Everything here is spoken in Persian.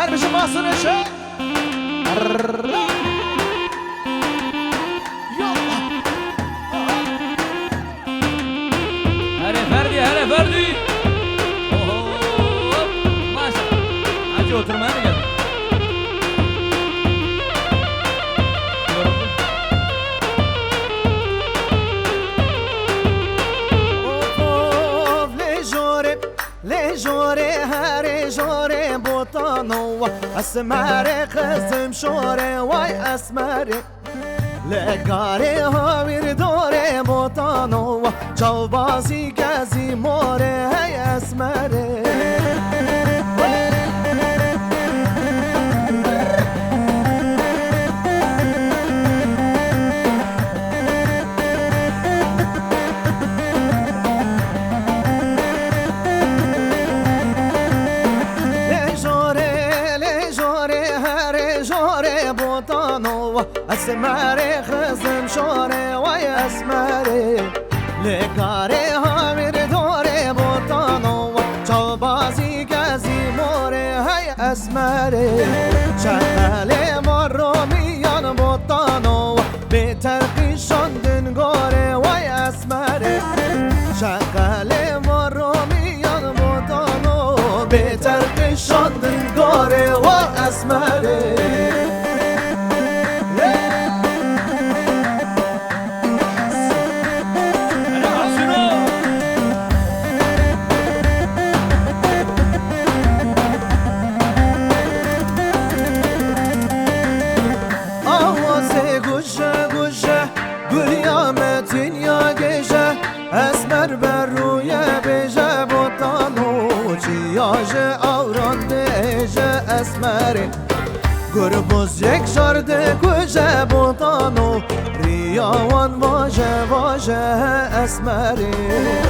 هر بشه ماسونشه هره فردی ماشا عجی oturmaya mı geldin? لجوره هر جوره بوتانو اسمر قسم شوره وای اسمر لگاره هاویر دوره بوتانو چاو بازی گزی موره هی اسمره اسمره خزم شوره وای اسمره لکاره هاویر دوره بوتانو چاو بازی گزی موره های اسمره چهله ما رو میان بوتانو بهتر پیشاندن گاره وای اسمره چهله ما رو میان بوتانو بهتر پیشاندن گاره وای اسمره اسمر بر روی بیجه بوتانو چیاجه آوران دیجه اسمره گربوز یک شارده کجه بوتانو ریاوان واجه واجه اسمره